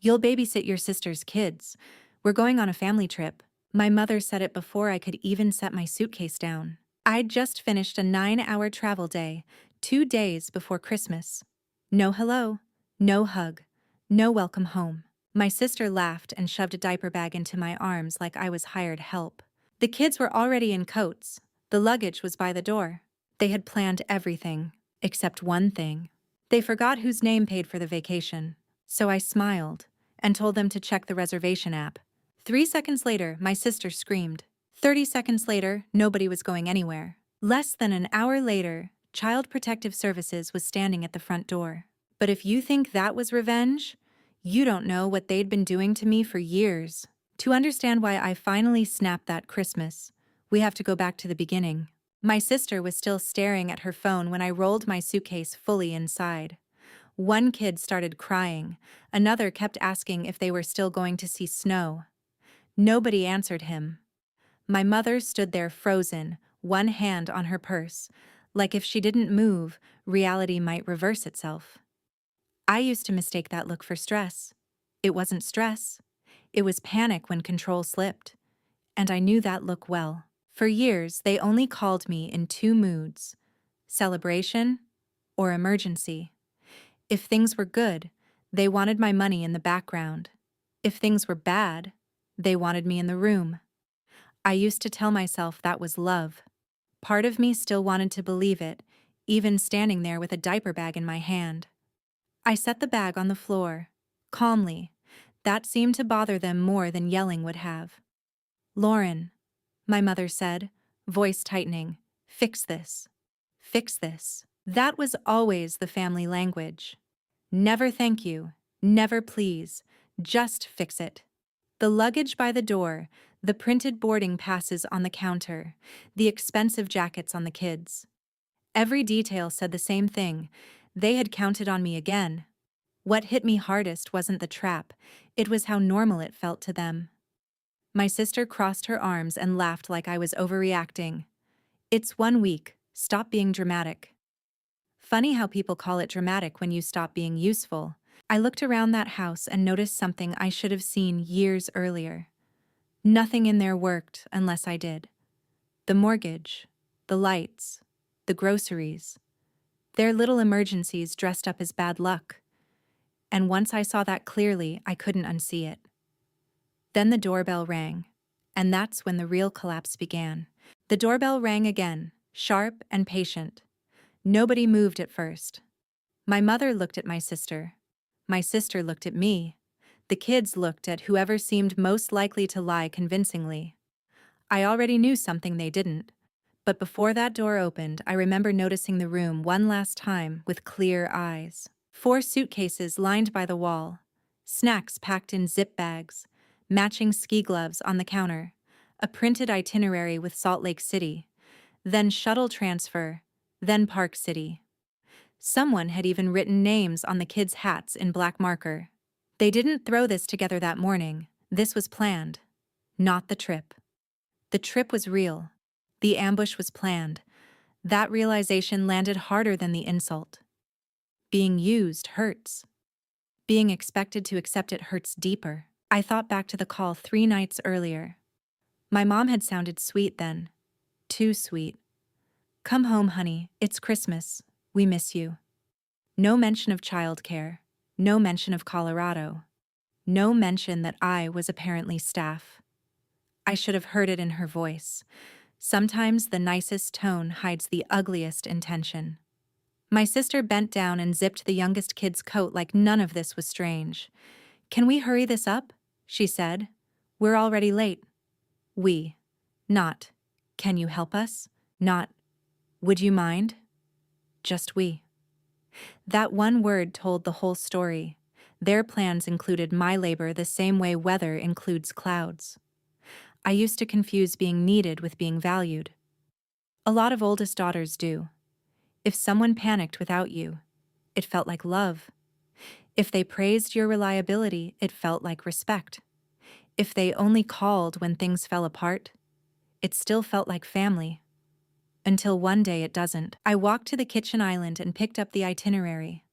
You'll babysit your sister's kids. We're going on a family trip. My mother said it before I could even set my suitcase down. I'd just finished a 9-hour travel day, 2 days before Christmas. No hello, no hug, no welcome home. My sister laughed and shoved a diaper bag into my arms like I was hired help. The kids were already in coats. The luggage was by the door. They had planned everything, except one thing. They forgot whose name paid for the vacation. So I smiled and told them to check the reservation app. 3 seconds later, my sister screamed. 30 seconds later, nobody was going anywhere. Less than an hour later, Child Protective Services was standing at the front door. But if you think that was revenge, you don't know what they'd been doing to me for years. To understand why I finally snapped that Christmas, we have to go back to the beginning. My sister was still staring at her phone when I rolled my suitcase fully inside. One kid started crying. Another kept asking if they were still going to see snow. Nobody answered him. My mother stood there frozen, one hand on her purse, like if she didn't move, reality might reverse itself. I used to mistake that look for stress. It wasn't stress. It was panic when control slipped. And I knew that look well. For years, they only called me in 2 moods: celebration or emergency. If things were good, they wanted my money in the background. If things were bad, they wanted me in the room. I used to tell myself that was love. Part of me still wanted to believe it, even standing there with a diaper bag in my hand. I set the bag on the floor, calmly. That seemed to bother them more than yelling would have. "Lauren," my mother said, voice tightening, "fix this. Fix this." That was always the family language. Never thank you, never please, just fix it. The luggage by the door, the printed boarding passes on the counter, the expensive jackets on the kids. Every detail said the same thing. They had counted on me again. What hit me hardest wasn't the trap, it was how normal it felt to them. My sister crossed her arms and laughed like I was overreacting. "It's 1 week, stop being dramatic." Funny how people call it dramatic when you stop being useful. I looked around that house and noticed something I should have seen years earlier. Nothing in there worked unless I did. The mortgage, the lights, the groceries. They're little emergencies dressed up as bad luck. And once I saw that clearly, I couldn't unsee it. Then the doorbell rang, and that's when the real collapse began. The doorbell rang again, sharp and patient. Nobody moved at first. My mother looked at my sister. My sister looked at me. The kids looked at whoever seemed most likely to lie convincingly. I already knew something they didn't. But before that door opened, I remember noticing the room one last time with clear eyes. 4 suitcases lined by the wall. Snacks packed in zip bags. Matching ski gloves on the counter. A printed itinerary with Salt Lake City. Then shuttle transfer. Then Park City. Someone had even written names on the kids' hats in black marker. They didn't throw this together that morning. This was planned. Not the trip. The trip was real. The ambush was planned. That realization landed harder than the insult. Being used hurts. Being expected to accept it hurts deeper. I thought back to the call 3 nights earlier. My mom had sounded sweet then. Too sweet. "Come home, honey. It's Christmas. We miss you." No mention of childcare. No mention of Colorado. No mention that I was apparently staff. I should have heard it in her voice. Sometimes the nicest tone hides the ugliest intention. My sister bent down and zipped the youngest kid's coat like none of this was strange. "Can we hurry this up?" she said. "We're already late." We. Not, "Can you help us?" Not, "Would you mind?" Just we. That one word told the whole story. Their plans included my labor the same way weather includes clouds. I used to confuse being needed with being valued. A lot of oldest daughters do. If someone panicked without you, it felt like love. If they praised your reliability, it felt like respect. If they only called when things fell apart, it still felt like family. Until one day it doesn't. I walked to the kitchen island and picked up the itinerary.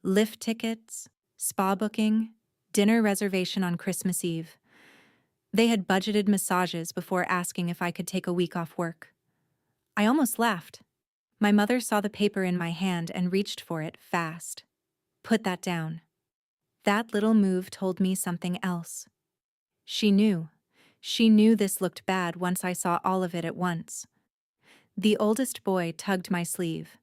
Lift tickets, spa booking, Dinner reservation on Christmas Eve. They had budgeted massages before asking if I could take a week off work. I almost laughed. My mother saw the paper in my hand and reached for it fast. Put that down. That little move told me something else. She knew. She knew this looked bad once I saw all of it at once. The oldest boy tugged my sleeve.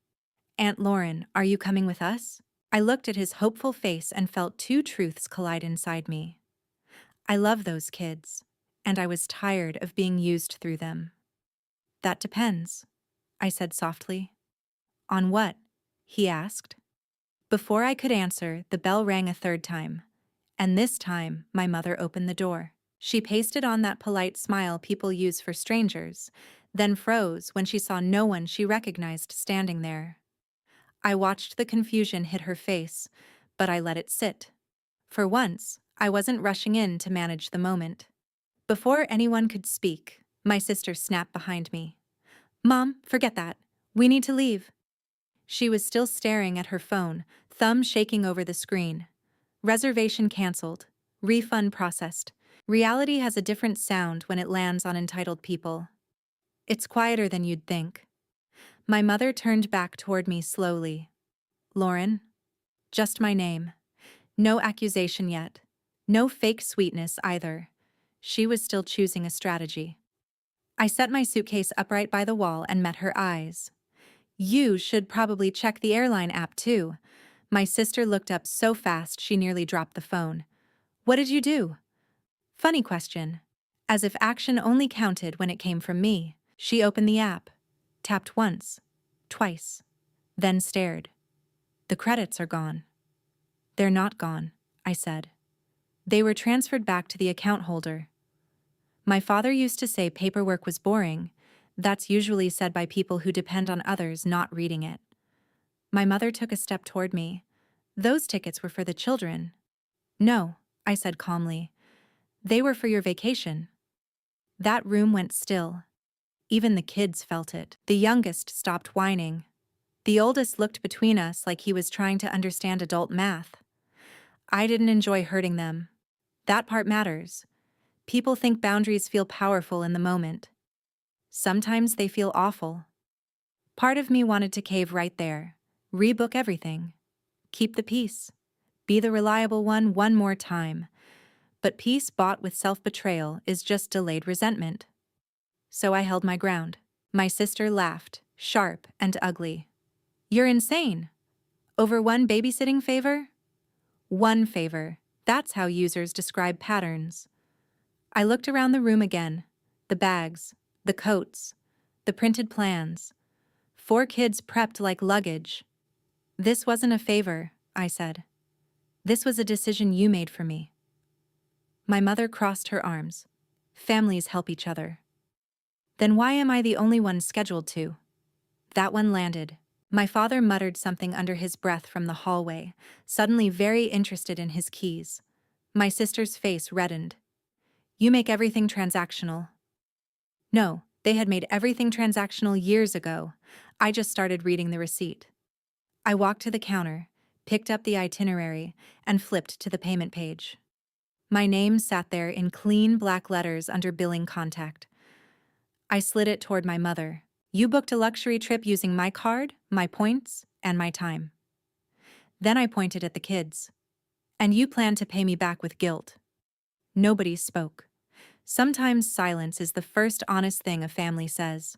Aunt Lauren, are you coming with us? I looked at his hopeful face and felt two truths collide inside me. I love those kids, and I was tired of being used through them. That depends, I said softly. On what? He asked. Before I could answer, the bell rang a third time, and this time my mother opened the door. She pasted on that polite smile people use for strangers, then froze when she saw no one she recognized standing there. I watched the confusion hit her face, but I let it sit. For once, I wasn't rushing in to manage the moment. Before anyone could speak, my sister snapped behind me. Mom, forget that. We need to leave. She was still staring at her phone, thumb shaking over the screen. Reservation canceled. Refund processed. Reality has a different sound when it lands on entitled people. It's quieter than you'd think. My mother turned back toward me slowly. Lauren? Just my name. No accusation yet. No fake sweetness either. She was still choosing a strategy. I set my suitcase upright by the wall and met her eyes. You should probably check the airline app too. My sister looked up so fast she nearly dropped the phone. What did you do? Funny question. As if action only counted when it came from me, she opened the app, tapped once, twice, then stared. The credits are gone. They're not gone, I said. They were transferred back to the account holder. My father used to say paperwork was boring. That's usually said by people who depend on others not reading it. My mother took a step toward me. Those tickets were for the children. No, I said calmly. They were for your vacation. That room went still. Even the kids felt it. The youngest stopped whining. The oldest looked between us like he was trying to understand adult math. I didn't enjoy hurting them. That part matters. People think boundaries feel powerful in the moment. Sometimes they feel awful. Part of me wanted to cave right there, rebook everything, keep the peace, be the reliable one more time. But peace bought with self-betrayal is just delayed resentment. So I held my ground. My sister laughed, sharp and ugly. You're insane. Over one babysitting favor? One favor. That's how users describe patterns. I looked around the room again. The bags, the coats, the printed plans. 4 kids prepped like luggage. This wasn't a favor, I said. This was a decision you made for me. My mother crossed her arms. Families help each other. Then why am I the only one scheduled to? That one landed. My father muttered something under his breath from the hallway, suddenly very interested in his keys. My sister's face reddened. You make everything transactional. No, they had made everything transactional years ago. I just started reading the receipt. I walked to the counter, picked up the itinerary, and flipped to the payment page. My name sat there in clean black letters under billing contact. I slid it toward my mother. You booked a luxury trip using my card, my points, and my time. Then I pointed at the kids. And you plan to pay me back with guilt. Nobody spoke. Sometimes silence is the first honest thing a family says.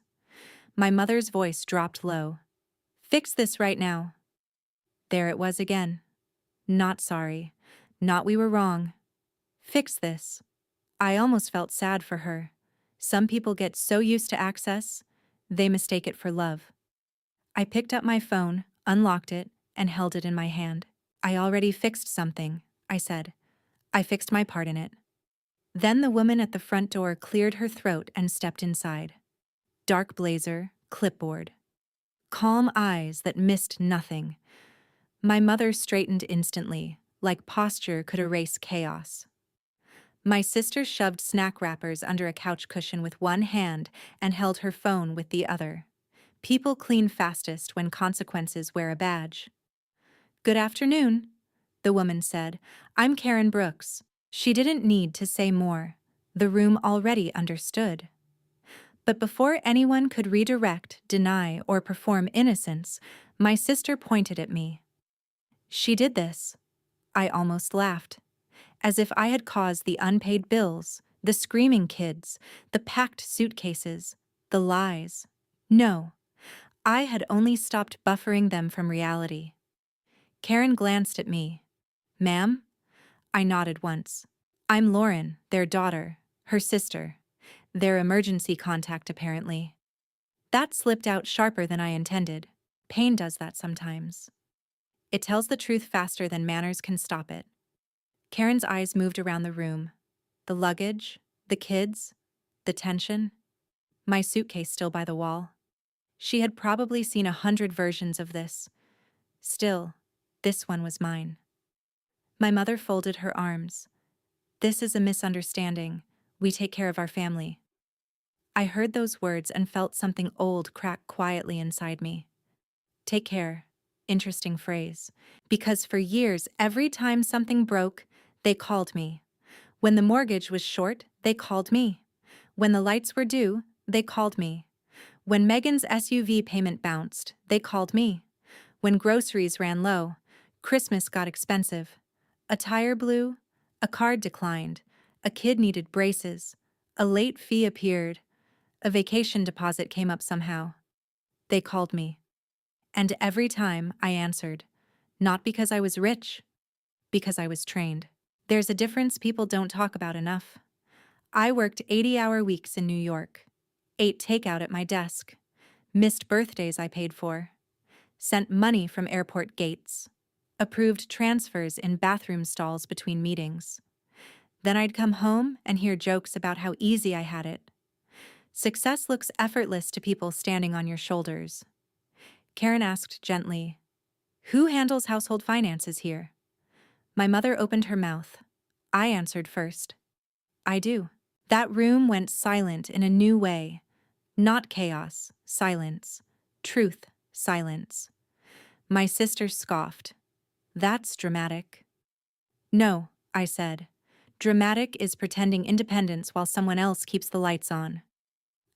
My mother's voice dropped low. Fix this right now. There it was again. Not sorry. Not we were wrong. Fix this. I almost felt sad for her. Some people get so used to access, they mistake it for love. I picked up my phone, unlocked it, and held it in my hand. I already fixed something, I said. I fixed my part in it. Then the woman at the front door cleared her throat and stepped inside. Dark blazer, clipboard. Calm eyes that missed nothing. My mother straightened instantly, like posture could erase chaos. My sister shoved snack wrappers under a couch cushion with one hand and held her phone with the other. People clean fastest when consequences wear a badge. Good afternoon. the woman said. I'm Karen Brooks. She didn't need to say more. The room already understood. But before anyone could redirect, deny, or perform innocence, my sister pointed at me. She did this. I almost laughed, as if I had caused the unpaid bills, the screaming kids, the packed suitcases, the lies. No, I had only stopped buffering them from reality. Karen glanced at me. Ma'am? I nodded once. I'm Lauren, their daughter, her sister. Their emergency contact, apparently. That slipped out sharper than I intended. Pain does that sometimes. It tells the truth faster than manners can stop it. Karen's eyes moved around the room. The luggage, the kids, the tension. My suitcase still by the wall. She had probably seen 100 versions of this. Still, this one was mine. My mother folded her arms. This is a misunderstanding. We take care of our family. I heard those words and felt something old crack quietly inside me. Take care. Interesting phrase. Because for years, every time something broke, they called me. When the mortgage was short, they called me. When the lights were due, they called me. When Megan's SUV payment bounced, they called me. When groceries ran low, Christmas got expensive. A tire blew, a card declined, a kid needed braces, a late fee appeared, a vacation deposit came up somehow. They called me. And every time I answered, not because I was rich, because I was trained. There's a difference people don't talk about enough. I worked 80-hour weeks in New York, ate takeout at my desk, missed birthdays I paid for, sent money from airport gates, approved transfers in bathroom stalls between meetings. Then I'd come home and hear jokes about how easy I had it. Success looks effortless to people standing on your shoulders. Karen asked gently, "Who handles household finances here?" My mother opened her mouth. I answered first. I do. That room went silent in a new way. Not chaos, silence. Truth, silence. My sister scoffed. That's dramatic. No, I said. Dramatic is pretending independence while someone else keeps the lights on.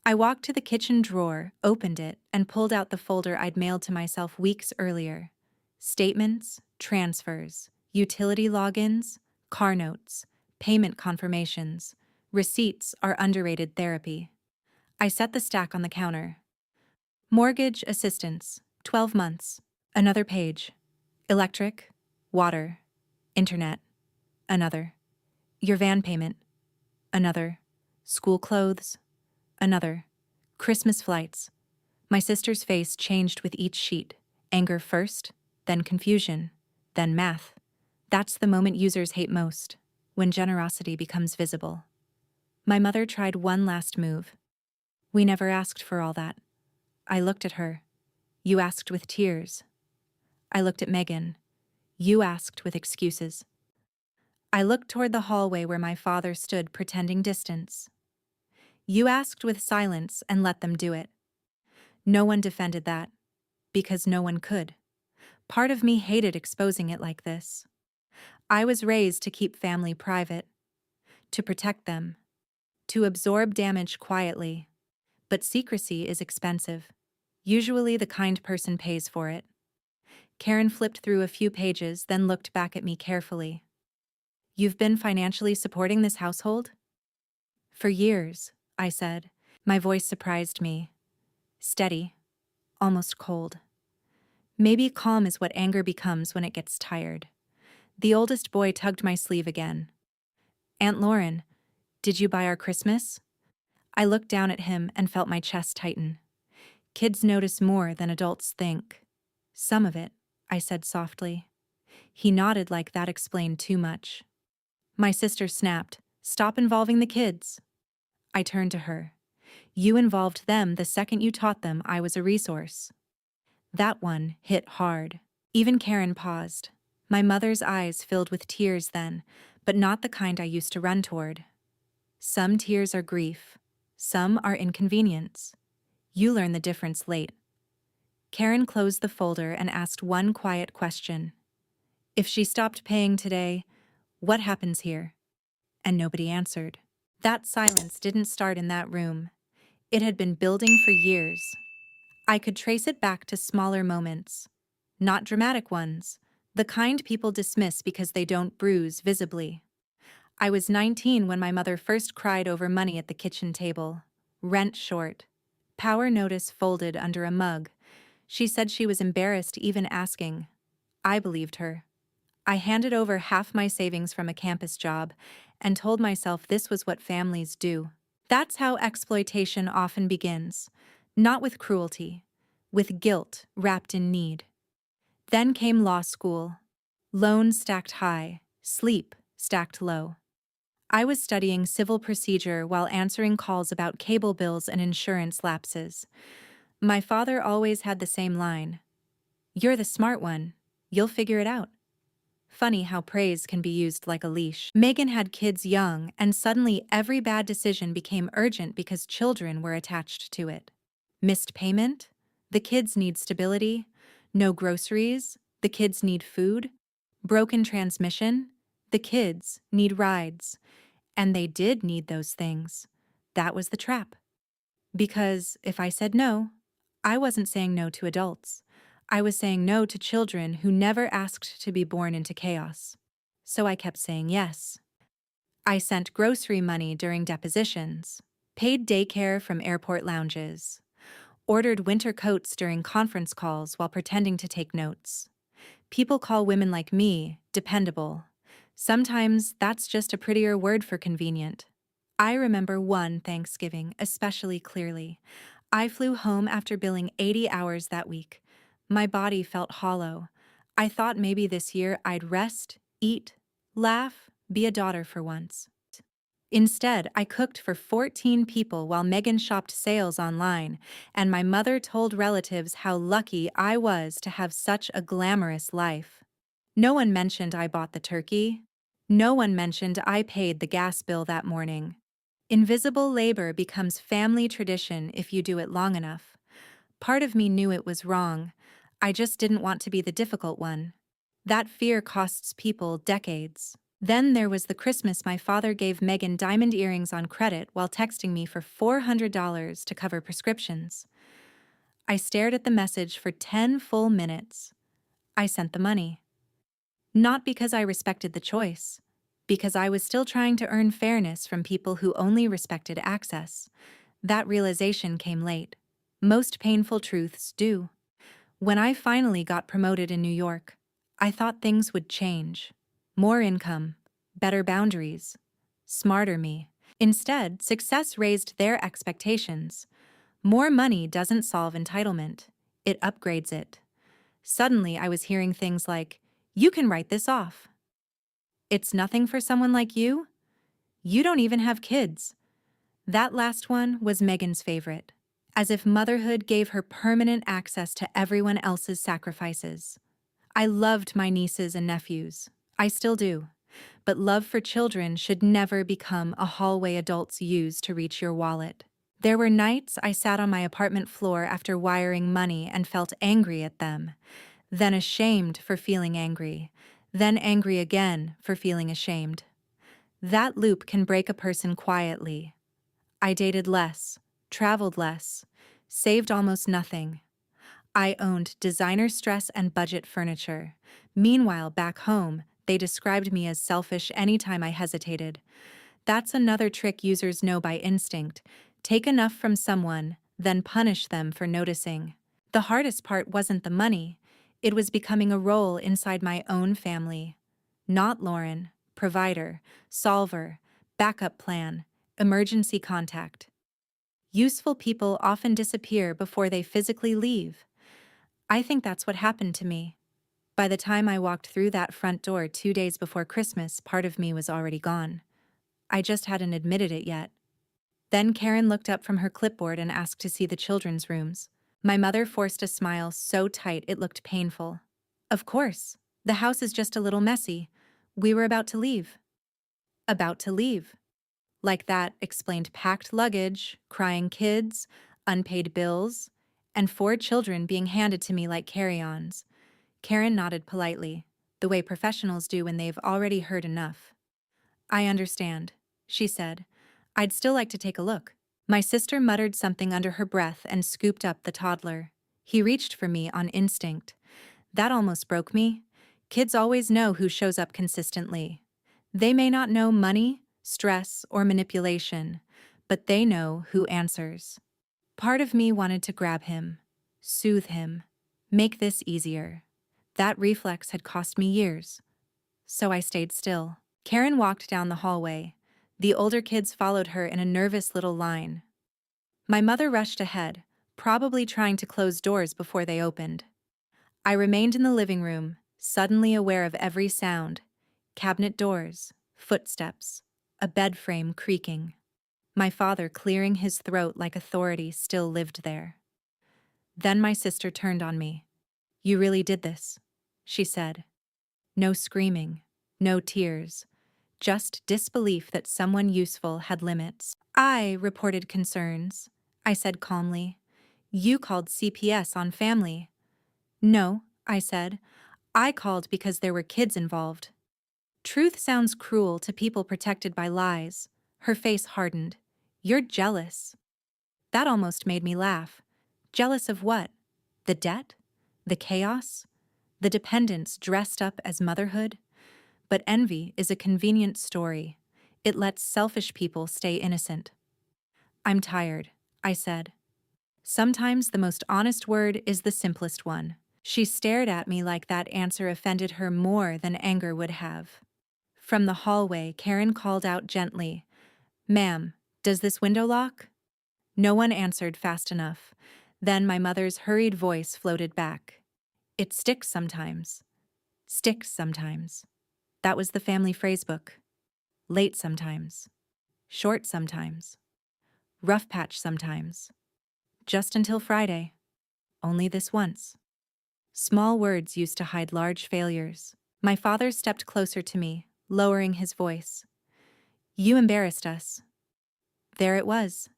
I walked to the kitchen drawer, opened it, and pulled out the folder I'd mailed to myself weeks earlier. Statements, transfers, utility logins, car notes, payment confirmations. Receipts are underrated therapy. I set the stack on the counter. Mortgage assistance, 12 months. Another page. Electric, water, internet. Another. Your van payment. Another. School clothes. Another. Christmas flights. My sister's face changed with each sheet. Anger first, then confusion, then math. That's the moment users hate most, when generosity becomes visible. My mother tried one last move. We never asked for all that. I looked at her. You asked with tears. I looked at Megan. You asked with excuses. I looked toward the hallway where my father stood pretending distance. You asked with silence and let them do it. No one defended that, because no one could. Part of me hated exposing it like this. I was raised to keep family private, to protect them, to absorb damage quietly. But secrecy is expensive. Usually the kind person pays for it. Karen flipped through a few pages, then looked back at me carefully. You've been financially supporting this household? For years, I said. My voice surprised me. Steady, almost cold. Maybe calm is what anger becomes when it gets tired. The oldest boy tugged my sleeve again. Aunt Lauren, did you buy our Christmas? I looked down at him and felt my chest tighten. Kids notice more than adults think. Some of it, I said softly. He nodded like that explained too much. My sister snapped, "Stop involving the kids." I turned to her. You involved them the second you taught them I was a resource. That one hit hard. Even Karen paused. My mother's eyes filled with tears then, but not the kind I used to run toward. Some tears are grief. Some are inconvenience. You learn the difference late. Karen closed the folder and asked one quiet question. If she stopped paying today, what happens here? And nobody answered. That silence didn't start in that room. It had been building for years. I could trace it back to smaller moments. Not dramatic ones, the kind people dismiss because they don't bruise visibly. I was 19 when my mother first cried over money at the kitchen table. Rent short. Power notice folded under a mug. She said she was embarrassed even asking. I believed her. I handed over half my savings from a campus job and told myself this was what families do. That's how exploitation often begins. Not with cruelty, with guilt wrapped in need. Then came law school. Loans stacked high, sleep stacked low. I was studying civil procedure while answering calls about cable bills and insurance lapses. My father always had the same line. "You're the smart one. You'll figure it out." Funny how praise can be used like a leash. Megan had kids young, and suddenly every bad decision became urgent because children were attached to it. Missed payment? The kids need stability. No groceries? The kids need food. Broken transmission? The kids need rides. And they did need those things. That was the trap. Because if I said no, I wasn't saying no to adults. I was saying no to children who never asked to be born into chaos. So I kept saying yes. I sent grocery money during depositions, paid daycare from airport lounges, ordered winter coats during conference calls while pretending to take notes. People call women like me dependable. Sometimes that's just a prettier word for convenient. I remember one Thanksgiving especially clearly. I flew home after billing 80 hours that week. My body felt hollow. I thought maybe this year I'd rest, eat, laugh, be a daughter for once. Instead, I cooked for 14 people while Megan shopped sales online, and my mother told relatives how lucky I was to have such a glamorous life. No one mentioned I bought the turkey. No one mentioned I paid the gas bill that morning. Invisible labor becomes family tradition if you do it long enough. Part of me knew it was wrong. I just didn't want to be the difficult one. That fear costs people decades. Then there was the Christmas my father gave Megan diamond earrings on credit while texting me for $400 to cover prescriptions. I stared at the message for 10 full minutes. I sent the money. Not because I respected the choice, because I was still trying to earn fairness from people who only respected access. That realization came late. Most painful truths do. When I finally got promoted in New York, I thought things would change. More income, better boundaries, smarter me. Instead, success raised their expectations. More money doesn't solve entitlement. It upgrades it. Suddenly, I was hearing things like, "You can write this off." "It's nothing for someone like you? You don't even have kids." That last one was Megan's favorite, as if motherhood gave her permanent access to everyone else's sacrifices. I loved my nieces and nephews. I still do. But love for children should never become a hallway adults use to reach your wallet. There were nights I sat on my apartment floor after wiring money and felt angry at them, then ashamed for feeling angry, then angry again for feeling ashamed. That loop can break a person quietly. I dated less, traveled less, saved almost nothing. I owned designer stress and budget furniture. Meanwhile, back home, they described me as selfish anytime I hesitated. That's another trick users know by instinct. Take enough from someone, then punish them for noticing. The hardest part wasn't the money. It was becoming a role inside my own family. Not Lauren, provider, solver, backup plan, emergency contact. Useful people often disappear before they physically leave. I think that's what happened to me. By the time I walked through that front door 2 days before Christmas, part of me was already gone. I just hadn't admitted it yet. Then Karen looked up from her clipboard and asked to see the children's rooms. My mother forced a smile so tight it looked painful. "Of course. The house is just a little messy. We were about to leave." About to leave. Like that explained packed luggage, crying kids, unpaid bills, and 4 children being handed to me like carry-ons. Karen nodded politely. the way professionals do when they've already heard enough. I understand, she said. I'd still like to take a look. My sister muttered something under her breath and scooped up the toddler. He reached for me on instinct. That almost broke me. Kids always know who shows up consistently. They may not know money, stress, or manipulation, but they know who answers. Part of me wanted to grab him, soothe him, make this easier. That reflex had cost me years. So I stayed still. Karen walked down the hallway. The older kids followed her in a nervous little line. My mother rushed ahead, probably trying to close doors before they opened. I remained in the living room, suddenly aware of every sound: cabinet doors, footsteps, a bed frame creaking. My father clearing his throat like authority still lived there. Then my sister turned on me. "You really did this," she said. No screaming, no tears, just disbelief that someone useful had limits. "I reported concerns," I said calmly. "You called CPS on family." "No," I said. "I called because there were kids involved." Truth sounds cruel to people protected by lies. Her face hardened. "You're jealous." That almost made me laugh. Jealous of what? The debt? The chaos? The dependence dressed up as motherhood? But envy is a convenient story. It lets selfish people stay innocent. "I'm tired," I said. Sometimes the most honest word is the simplest one. She stared at me like that answer offended her more than anger would have. From the hallway, Karen called out gently, "Ma'am, does this window lock?" No one answered fast enough. Then my mother's hurried voice floated back. "It sticks sometimes. Sticks sometimes." That was the family phrasebook. Late sometimes. Short sometimes. Rough patch sometimes. Just until Friday. Only this once. Small words used to hide large failures. My father stepped closer to me, lowering his voice. "You embarrassed us." There it was.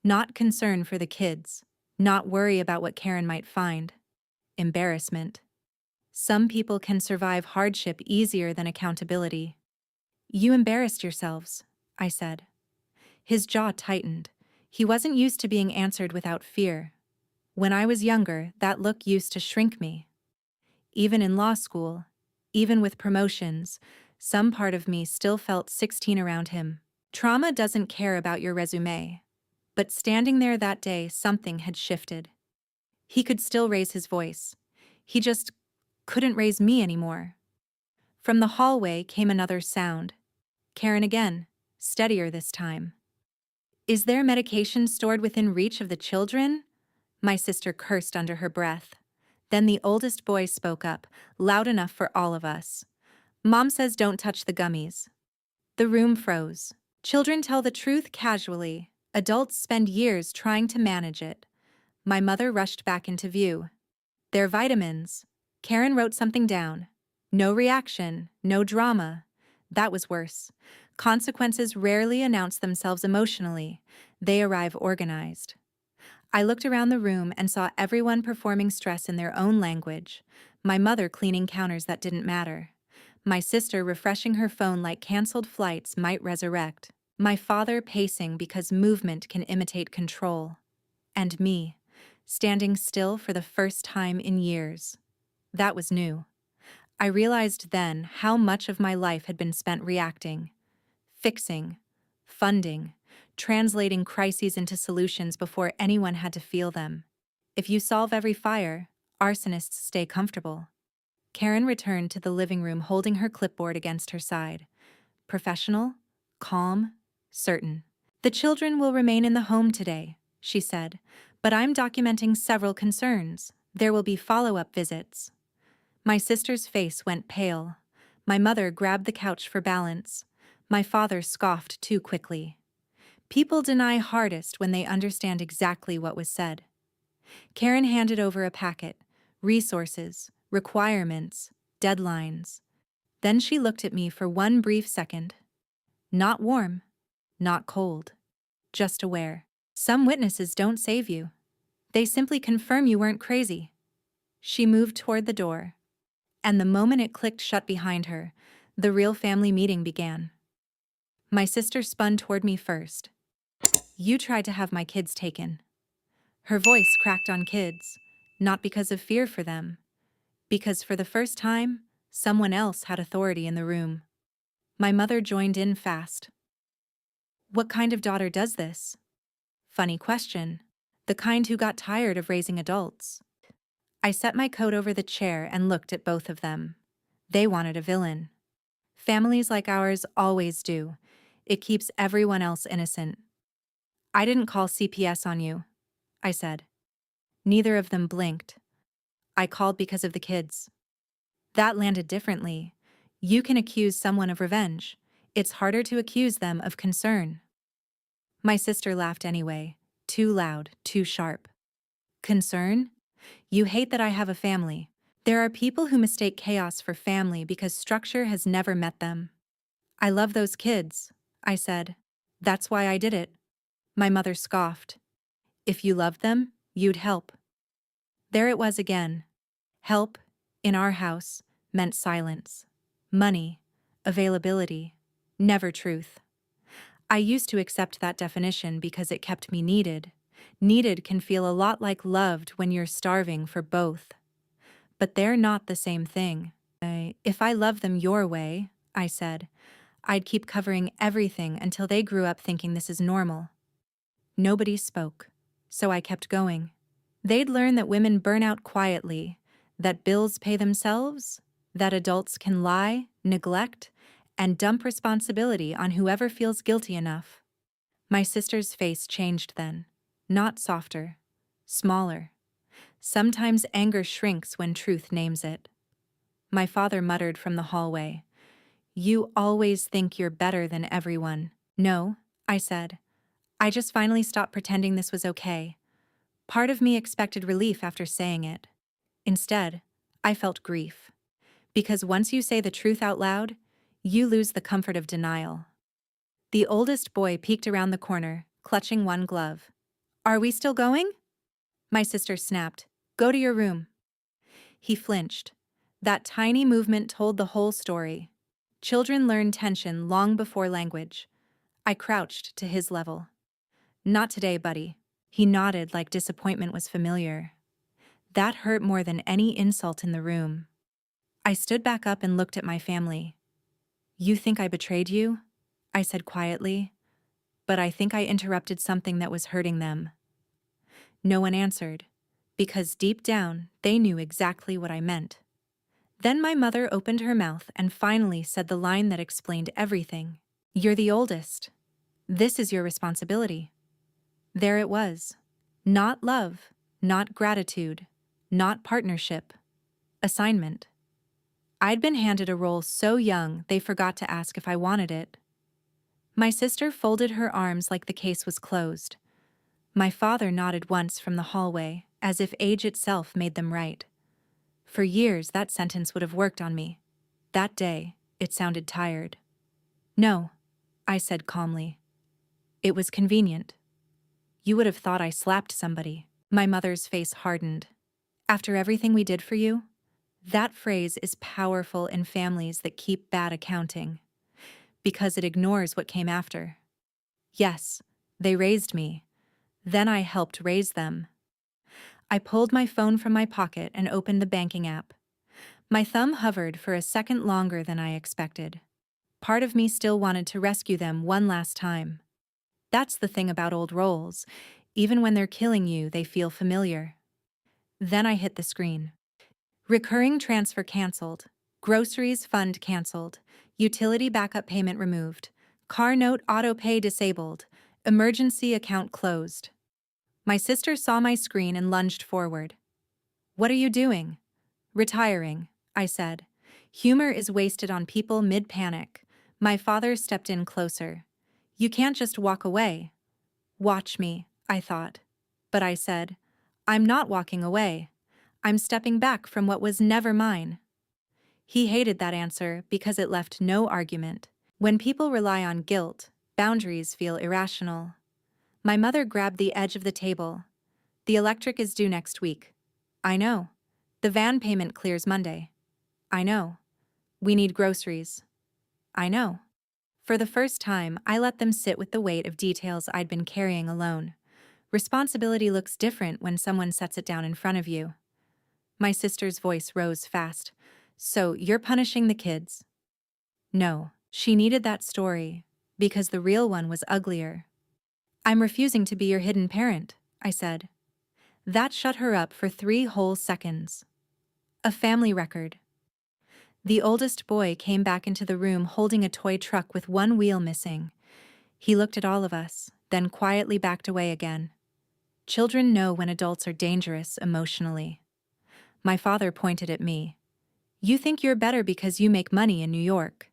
Not concern for the kids. Not worry about what Karen might find. Embarrassment. Some people can survive hardship easier than accountability. "You embarrassed yourselves," I said. His jaw tightened. He wasn't used to being answered without fear. When I was younger, that look used to shrink me. Even in law school, even with promotions, some part of me still felt 16 around him. Trauma doesn't care about your resume. But standing there that day, something had shifted. He could still raise his voice. He just couldn't raise me anymore. From the hallway came another sound. Karen again, steadier this time. "Is there medication stored within reach of the children?" My sister cursed under her breath. Then the oldest boy spoke up, loud enough for all of us. "Mom says don't touch the gummies." The room froze. Children tell the truth casually. Adults spend years trying to manage it. My mother rushed back into view. "They're vitamins." Karen wrote something down. No reaction, no drama. That was worse. Consequences rarely announce themselves emotionally. They arrive organized. I looked around the room and saw everyone performing stress in their own language. My mother cleaning counters that didn't matter. My sister refreshing her phone like canceled flights might resurrect. My father pacing because movement can imitate control. And me, standing still for the first time in years. That was new. I realized then how much of my life had been spent reacting, fixing, funding, translating crises into solutions before anyone had to feel them. If you solve every fire, arsonists stay comfortable. Karen returned to the living room holding her clipboard against her side. Professional, calm, certain. "The children will remain in the home today," she said, "but I'm documenting several concerns. There will be follow-up visits." My sister's face went pale. My mother grabbed the couch for balance. My father scoffed too quickly. People deny hardest when they understand exactly what was said. Karen handed over a packet, resources, requirements, deadlines. Then she looked at me for one brief second. Not warm, not cold, just aware. "Some witnesses don't save you. They simply confirm you weren't crazy." She moved toward the door. And the moment it clicked shut behind her, the real family meeting began. My sister spun toward me first. "You tried to have my kids taken." Her voice cracked on kids, not because of fear for them, because for the first time, someone else had authority in the room. My mother joined in fast. "What kind of daughter does this?" "Funny question. The kind who got tired of raising adults." I set my coat over the chair and looked at both of them. They wanted a villain. Families like ours always do. It keeps everyone else innocent. "I didn't call CPS on you," I said. Neither of them blinked. "I called because of the kids." That landed differently. You can accuse someone of revenge. It's harder to accuse them of concern. My sister laughed anyway, too loud, too sharp. "Concern? You hate that I have a family. There are people who mistake chaos for family because structure has never met them." "I love those kids," I said. "That's why I did it." My mother scoffed. "If you loved them, you'd help." There it was again. Help, in our house, meant silence. Money, availability, never truth. I used to accept that definition because it kept me needed. Needed can feel a lot like loved when you're starving for both. But they're not the same thing. If I loved them your way," I said, "I'd keep covering everything until they grew up thinking this is normal." Nobody spoke, so I kept going. They'd learn that women burn out quietly, that bills pay themselves, that adults can lie, neglect, and dump responsibility on whoever feels guilty enough. My sister's face changed then. Not softer, smaller. Sometimes anger shrinks when truth names it. My father muttered from the hallway, "You always think you're better than everyone." "No," I said. "I just finally stopped pretending this was okay." Part of me expected relief after saying it. Instead, I felt grief. Because once you say the truth out loud, you lose the comfort of denial. The oldest boy peeked around the corner, clutching one glove. "Are we still going?" My sister snapped, "Go to your room." He flinched. That tiny movement told the whole story. Children learn tension long before language. I crouched to his level. "Not today, buddy." He nodded like disappointment was familiar. That hurt more than any insult in the room. I stood back up and looked at my family. "You think I betrayed you?" I said quietly. "But I think I interrupted something that was hurting them." No one answered, because deep down they knew exactly what I meant. Then my mother opened her mouth and finally said the line that explained everything. "You're the oldest. This is your responsibility." There it was. Not love, not gratitude, not partnership. Assignment. I'd been handed a role so young they forgot to ask if I wanted it. My sister folded her arms like the case was closed. My father nodded once from the hallway, as if age itself made them right. For years, that sentence would have worked on me. That day, it sounded tired. "No," I said calmly. "It was convenient." "You would have thought I slapped somebody." My mother's face hardened. "After everything we did for you?" That phrase is powerful in families that keep bad accounting, because it ignores what came after. Yes, they raised me. Then I helped raise them. I pulled my phone from my pocket and opened the banking app. My thumb hovered for a second longer than I expected. Part of me still wanted to rescue them one last time. That's the thing about old roles. Even when they're killing you, they feel familiar. Then I hit the screen. Recurring transfer canceled. Groceries fund canceled. Utility backup payment removed. Car note auto pay disabled. Emergency account closed. My sister saw my screen and lunged forward. "What are you doing?" "Retiring," I said. Humor is wasted on people mid-panic. My father stepped in closer. "You can't just walk away." "Watch me," I thought. But I said, "I'm not walking away. I'm stepping back from what was never mine." He hated that answer because it left no argument. When people rely on guilt, boundaries feel irrational. My mother grabbed the edge of the table. "The electric is due next week." "I know. The van payment clears Monday." I know. We need groceries. I know. For the first time, I let them sit with the weight of details I'd been carrying alone. Responsibility looks different when someone sets it down in front of you. My sister's voice rose fast. So, you're punishing the kids? No, she needed that story, because the real one was uglier. I'm refusing to be your hidden parent, I said. That shut her up for 3 whole seconds. A family record. The oldest boy came back into the room holding a toy truck with one wheel missing. He looked at all of us, then quietly backed away again. Children know when adults are dangerous emotionally. My father pointed at me. You think you're better because you make money in New York.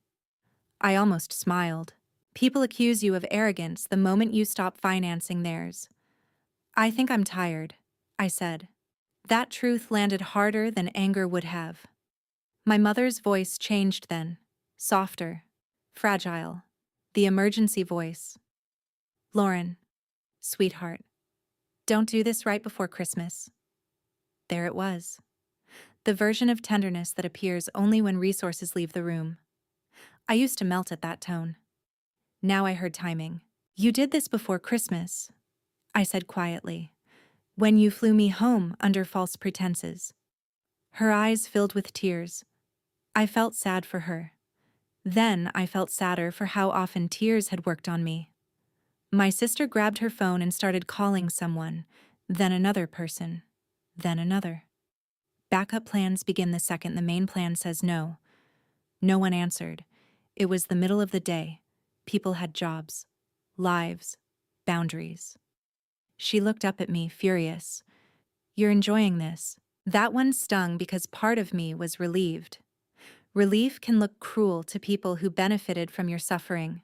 I almost smiled. People accuse you of arrogance the moment you stop financing theirs. I think I'm tired, I said. That truth landed harder than anger would have. My mother's voice changed then, softer, fragile, the emergency voice. Lauren, sweetheart, don't do this right before Christmas. There it was. The version of tenderness that appears only when resources leave the room. I used to melt at that tone. Now I heard timing. You did this before Christmas, I said quietly, when you flew me home under false pretenses. Her eyes filled with tears. I felt sad for her. Then I felt sadder for how often tears had worked on me. My sister grabbed her phone and started calling someone, then another person, then another. Backup plans begin the second the main plan says no. No one answered. It was the middle of the day. People had jobs, lives, boundaries. She looked up at me, furious. You're enjoying this. That one stung because part of me was relieved. Relief can look cruel to people who benefited from your suffering.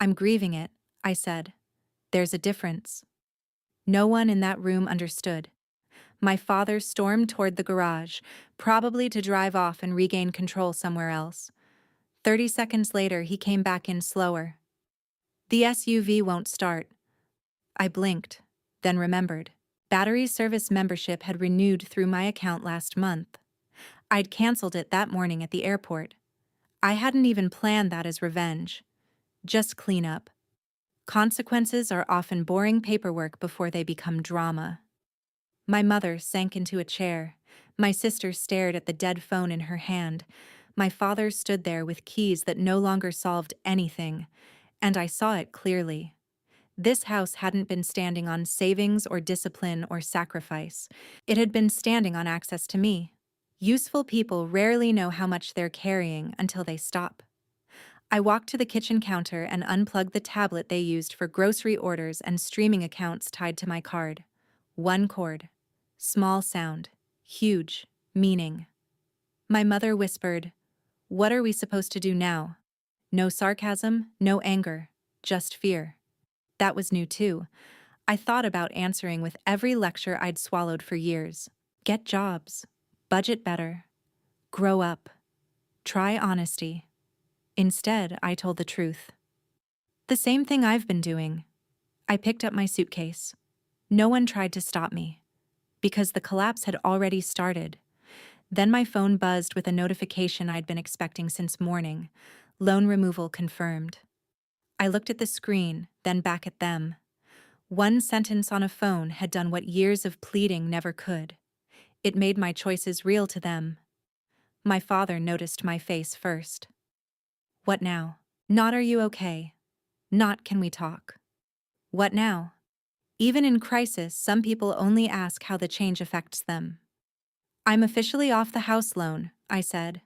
I'm grieving it, I said. There's a difference. No one in that room understood. My father stormed toward the garage, probably to drive off and regain control somewhere else. 30 seconds later, he came back in slower. The SUV won't start. I blinked, then remembered. Battery service membership had renewed through my account last month. I'd canceled it that morning at the airport. I hadn't even planned that as revenge. Just cleanup. Consequences are often boring paperwork before they become drama. My mother sank into a chair. My sister stared at the dead phone in her hand. My father stood there with keys that no longer solved anything, and I saw it clearly. This house hadn't been standing on savings or discipline or sacrifice. It had been standing on access to me. Useful people rarely know how much they're carrying until they stop. I walked to the kitchen counter and unplugged the tablet they used for grocery orders and streaming accounts tied to my card. One cord. Small sound. Huge. Meaning. My mother whispered, "What are we supposed to do now?" No sarcasm, no anger, just fear. That was new too. I thought about answering with every lecture I'd swallowed for years. Get jobs. Budget better. Grow up. Try honesty. Instead, I told the truth. The same thing I've been doing. I picked up my suitcase. No one tried to stop me, because the collapse had already started. Then my phone buzzed with a notification I'd been expecting since morning. Loan removal confirmed. I looked at the screen, then back at them. One sentence on a phone had done what years of pleading never could. It made my choices real to them. My father noticed my face first. What now? Not are you okay? Not can we talk? What now? Even in crisis, some people only ask how the change affects them. I'm officially off the house loan, I said.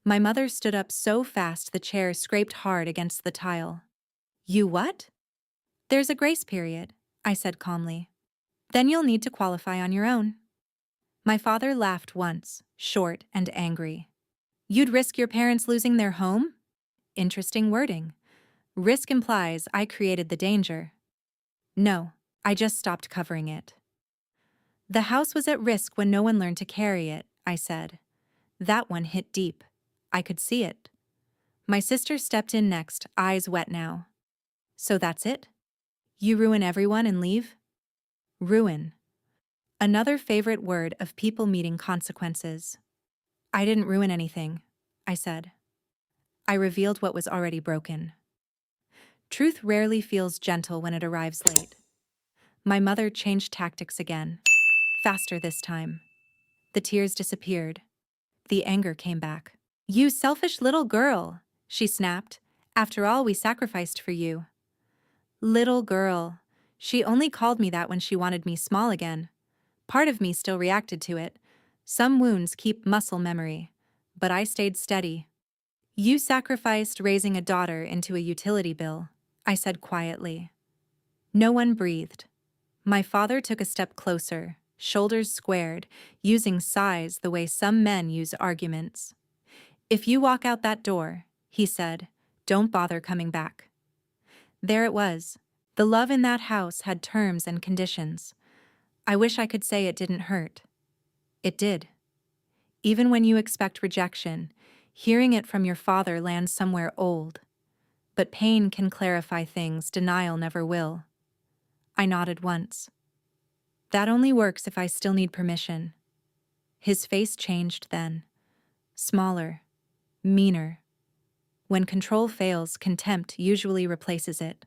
My mother stood up so fast the chair scraped hard against the tile. You what? There's a grace period, I said calmly. Then you'll need to qualify on your own. My father laughed once, short and angry. You'd risk your parents losing their home? Interesting wording. Risk implies I created the danger. No, I just stopped covering it. The house was at risk when no one learned to carry it, I said. That one hit deep. I could see it. My sister stepped in next, eyes wet now. So that's it? You ruin everyone and leave? Ruin. Another favorite word of people meeting consequences. I didn't ruin anything, I said. I revealed what was already broken. Truth rarely feels gentle when it arrives late. My mother changed tactics again, faster this time. The tears disappeared. The anger came back. "You selfish little girl," she snapped. "After all we sacrificed for you." Little girl. She only called me that when she wanted me small again. Part of me still reacted to it. Some wounds keep muscle memory. But I stayed steady. "You sacrificed raising a daughter into a utility bill," I said quietly. No one breathed. My father took a step closer, shoulders squared, using size the way some men use arguments. "If you walk out that door," he said, "don't bother coming back." There it was. The love in that house had terms and conditions. I wish I could say it didn't hurt. It did. Even when you expect rejection, hearing it from your father lands somewhere old. But pain can clarify things denial never will. I nodded once. "That only works if I still need permission." His face changed then. Smaller. Meaner. When control fails, contempt usually replaces it.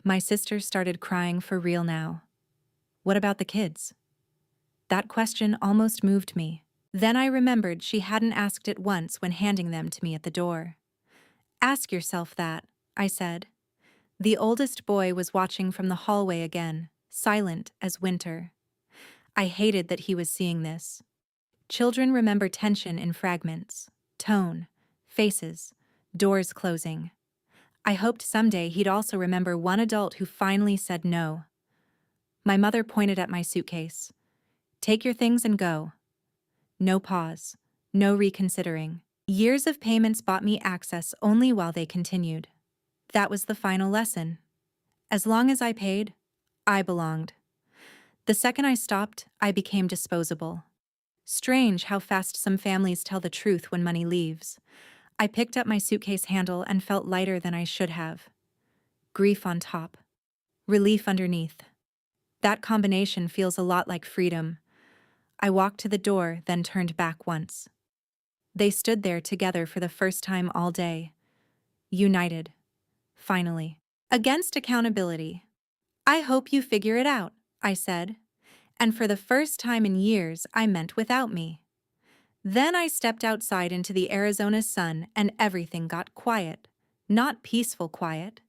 My sister started crying for real now. What about the kids? That question almost moved me. Then I remembered she hadn't asked it once when handing them to me at the door. "Ask yourself that," I said. The oldest boy was watching from the hallway again, silent as winter. I hated that he was seeing this. Children remember tension in fragments, tone, faces, doors closing. I hoped someday he'd also remember one adult who finally said no. My mother pointed at my suitcase. "Take your things and go." No pause, no reconsidering. Years of payments bought me access only while they continued. That was the final lesson. As long as I paid, I belonged. The second I stopped, I became disposable. Strange how fast some families tell the truth when money leaves. I picked up my suitcase handle and felt lighter than I should have. Grief on top. Relief underneath. That combination feels a lot like freedom. I walked to the door, then turned back once. They stood there together for the first time all day. United. Finally. Against accountability. "I hope you figure it out," I said. And for the first time in years, I meant without me. Then I stepped outside into the Arizona sun and everything got quiet. Not peaceful quiet.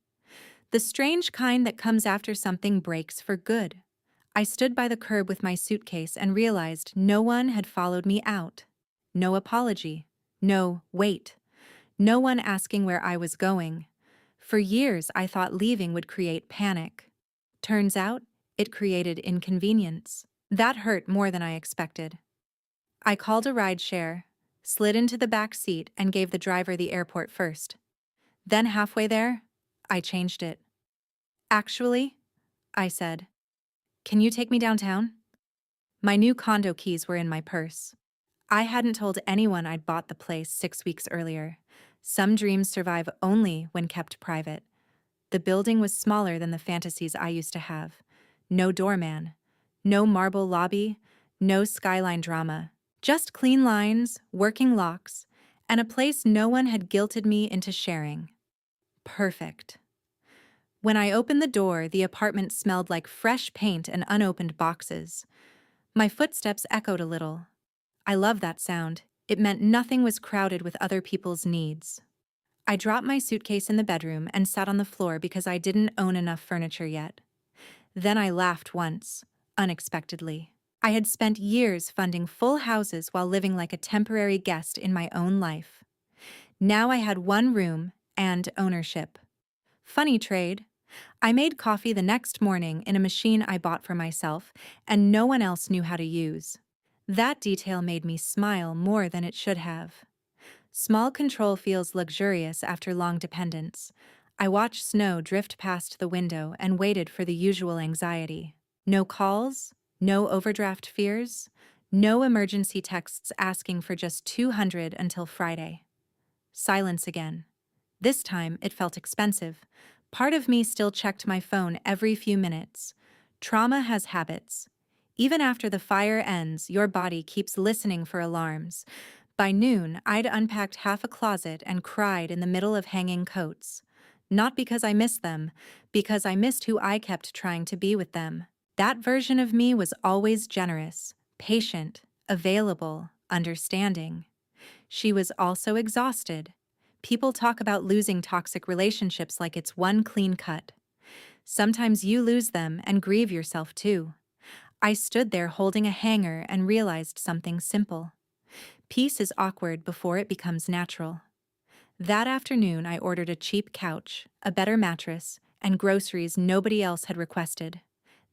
The strange kind that comes after something breaks for good. I stood by the curb with my suitcase and realized no one had followed me out. No apology. No, wait. No one asking where I was going. For years, I thought leaving would create panic. Turns out, it created inconvenience. That hurt more than I expected. I called a rideshare, slid into the back seat, and gave the driver the airport first. Then halfway there, I changed it. "Actually," I said, "can you take me downtown?" My new condo keys were in my purse. I hadn't told anyone I'd bought the place 6 weeks earlier. Some dreams survive only when kept private. The building was smaller than the fantasies I used to have. No doorman. No marble lobby. No skyline drama. Just clean lines, working locks, and a place no one had guilted me into sharing. Perfect. When I opened the door, the apartment smelled like fresh paint and unopened boxes. My footsteps echoed a little. I love that sound. It meant nothing was crowded with other people's needs. I dropped my suitcase in the bedroom and sat on the floor because I didn't own enough furniture yet. Then I laughed once, unexpectedly. I had spent years funding full houses while living like a temporary guest in my own life. Now I had one room and ownership. Funny trade. I made coffee the next morning in a machine I bought for myself and no one else knew how to use. That detail made me smile more than it should have. Small control feels luxurious after long dependence. I watched snow drift past the window and waited for the usual anxiety. No calls, no overdraft fears, no emergency texts asking for just $200 until Friday. Silence again. This time it felt expensive. Part of me still checked my phone every few minutes. Trauma has habits. Even after the fire ends, your body keeps listening for alarms. By noon, I'd unpacked half a closet and cried in the middle of hanging coats. Not because I missed them, because I missed who I kept trying to be with them. That version of me was always generous, patient, available, understanding. She was also exhausted. People talk about losing toxic relationships like it's one clean cut. Sometimes you lose them and grieve yourself too. I stood there holding a hanger and realized something simple. Peace is awkward before it becomes natural. That afternoon, I ordered a cheap couch, a better mattress, and groceries nobody else had requested.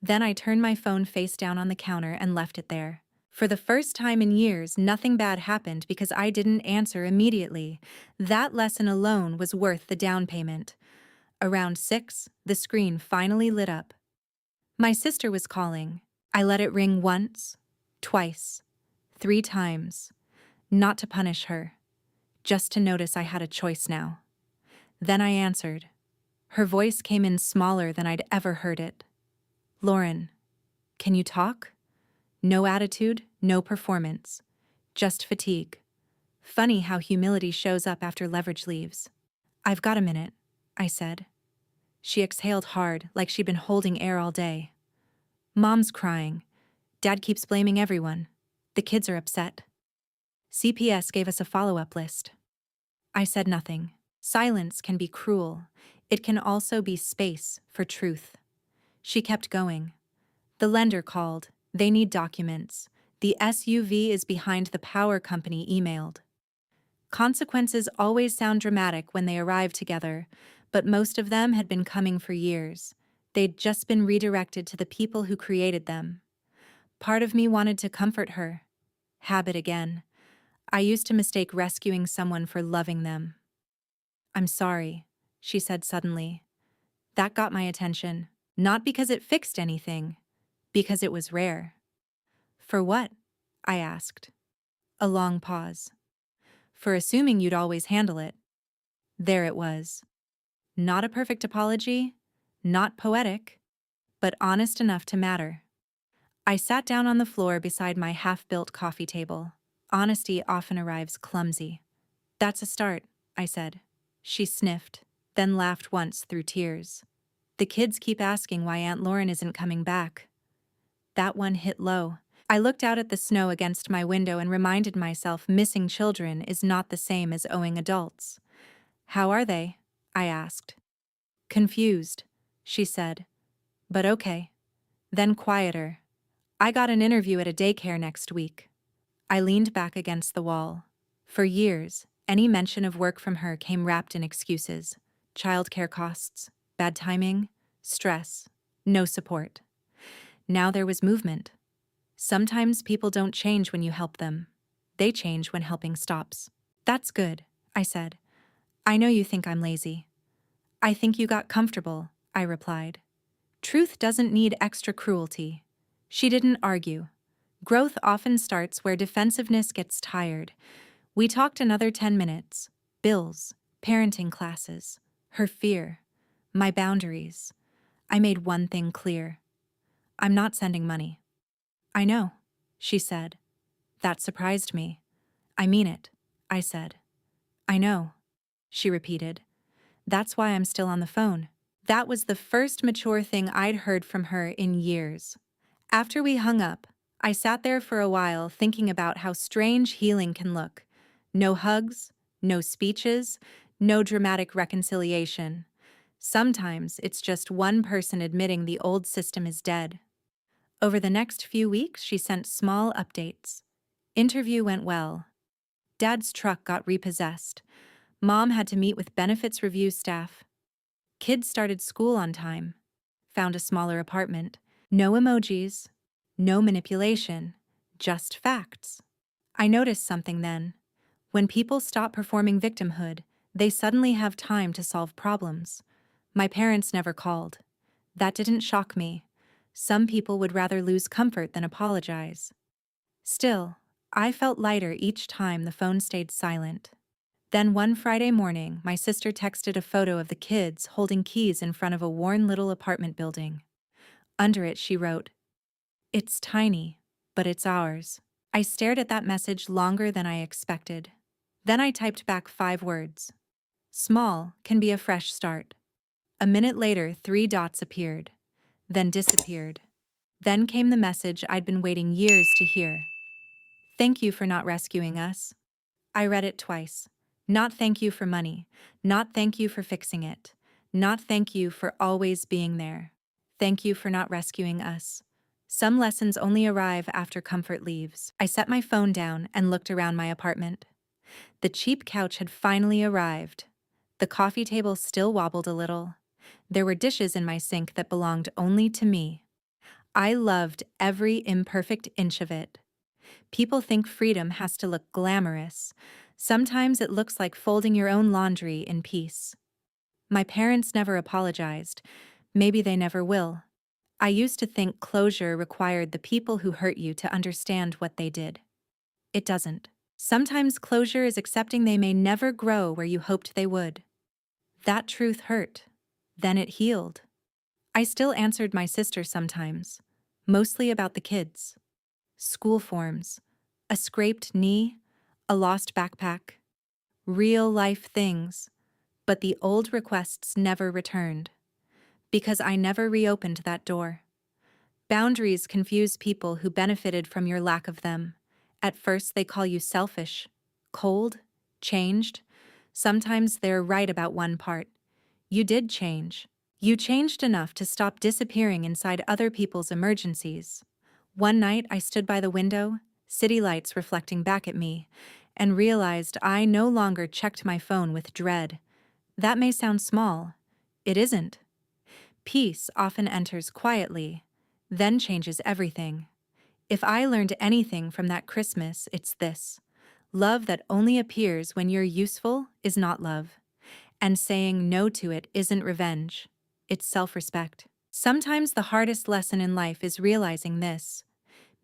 Then I turned my phone face down on the counter and left it there. For the first time in years, nothing bad happened because I didn't answer immediately. That lesson alone was worth the down payment. Around 6, the screen finally lit up. My sister was calling. I let it ring once, twice, 3 times. Not to punish her, just to notice I had a choice now. Then I answered. Her voice came in smaller than I'd ever heard it. "Lauren, can you talk?" No attitude, no performance. Just fatigue. Funny how humility shows up after leverage leaves. "I've got a minute," I said. She exhaled hard, like she'd been holding air all day. "Mom's crying. Dad keeps blaming everyone. The kids are upset." CPS gave us a follow-up list. I said nothing. Silence can be cruel. It can also be space for truth. She kept going. "The lender called. They need documents. The SUV is behind the power company emailed." Consequences always sound dramatic when they arrive together, but most of them had been coming for years. They'd just been redirected to the people who created them. Part of me wanted to comfort her. Habit again. I used to mistake rescuing someone for loving them. "I'm sorry," she said suddenly. That got my attention, not because it fixed anything, because it was rare. "For what?" I asked. A long pause. "For assuming you'd always handle it." There it was. Not a perfect apology, not poetic, but honest enough to matter. I sat down on the floor beside my half-built coffee table. Honesty often arrives clumsy. "That's a start," I said. She sniffed, then laughed once through tears. "The kids keep asking why Aunt Lauren isn't coming back." That one hit low. I looked out at the snow against my window and reminded myself missing children is not the same as owing adults. "How are they?" I asked. "Confused," she said. "But okay." Then quieter. "I got an interview at a daycare next week." I leaned back against the wall. For years, any mention of work from her came wrapped in excuses. Childcare costs, bad timing, stress, no support. Now there was movement. Sometimes people don't change when you help them. They change when helping stops. "That's good," I said. "I know you think I'm lazy." "I think you got comfortable," I replied. Truth doesn't need extra cruelty. She didn't argue. Growth often starts where defensiveness gets tired. We talked another 10 minutes. Bills, parenting classes, her fear, my boundaries. I made one thing clear. "I'm not sending money." "I know," she said. That surprised me. "I mean it," I said. "I know," she repeated. "That's why I'm still on the phone." That was the first mature thing I'd heard from her in years. After we hung up, I sat there for a while thinking about how strange healing can look. No hugs, no speeches, no dramatic reconciliation. Sometimes it's just one person admitting the old system is dead. Over the next few weeks, she sent small updates. Interview went well. Dad's truck got repossessed. Mom had to meet with benefits review staff. Kids started school on time. Found a smaller apartment. No emojis. No manipulation. Just facts. I noticed something then. When people stop performing victimhood, they suddenly have time to solve problems. My parents never called. That didn't shock me. Some people would rather lose comfort than apologize. Still, I felt lighter each time the phone stayed silent. Then one Friday morning, my sister texted a photo of the kids holding keys in front of a worn little apartment building. Under it, she wrote, "It's tiny, but it's ours." I stared at that message longer than I expected. Then I typed back 5 words. Small can be a fresh start. A minute later, 3 dots appeared, then disappeared. Then came the message I'd been waiting years to hear. Thank you for not rescuing us. I read it twice. Not thank you for money. Not thank you for fixing it. Not thank you for always being there. Thank you for not rescuing us. Some lessons only arrive after comfort leaves. I set my phone down and looked around my apartment. The cheap couch had finally arrived. The coffee table still wobbled a little. There were dishes in my sink that belonged only to me. I loved every imperfect inch of it. People think freedom has to look glamorous. Sometimes it looks like folding your own laundry in peace. My parents never apologized. Maybe they never will. I used to think closure required the people who hurt you to understand what they did. It doesn't. Sometimes closure is accepting they may never grow where you hoped they would. That truth hurt. Then it healed. I still answered my sister sometimes, mostly about the kids. School forms, a scraped knee, a lost backpack. Real life things, but the old requests never returned. Because I never reopened that door. Boundaries confuse people who benefited from your lack of them. At first they call you selfish, cold, changed. Sometimes they're right about one part. You did change. You changed enough to stop disappearing inside other people's emergencies. One night I stood by the window, city lights reflecting back at me, and realized I no longer checked my phone with dread. That may sound small. It isn't. Peace often enters quietly, then changes everything. If I learned anything from that Christmas, it's this. Love that only appears when you're useful is not love. And saying no to it isn't revenge. It's self-respect. Sometimes the hardest lesson in life is realizing this.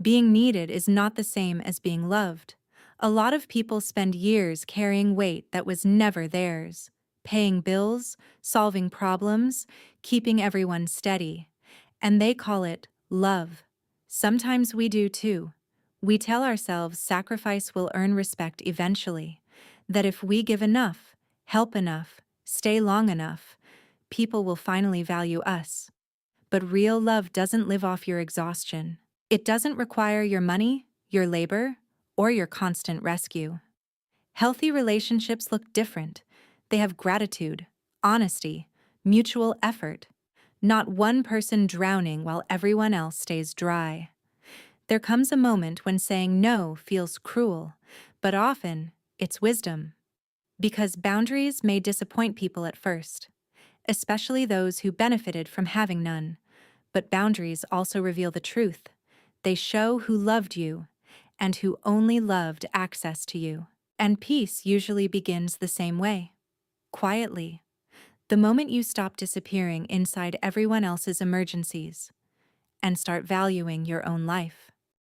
Being needed is not the same as being loved. A lot of people spend years carrying weight that was never theirs. Paying bills, solving problems, keeping everyone steady. And they call it love. Sometimes we do too. We tell ourselves sacrifice will earn respect eventually. That if we give enough, help enough, stay long enough, people will finally value us. But real love doesn't live off your exhaustion. It doesn't require your money, your labor, or your constant rescue. Healthy relationships look different. They have gratitude, honesty, mutual effort. Not one person drowning while everyone else stays dry. There comes a moment when saying no feels cruel, but often it's wisdom. Because boundaries may disappoint people at first, especially those who benefited from having none. But boundaries also reveal the truth. They show who loved you and who only loved access to you. And peace usually begins the same way. Quietly. The moment you stop disappearing inside everyone else's emergencies and start valuing your own life.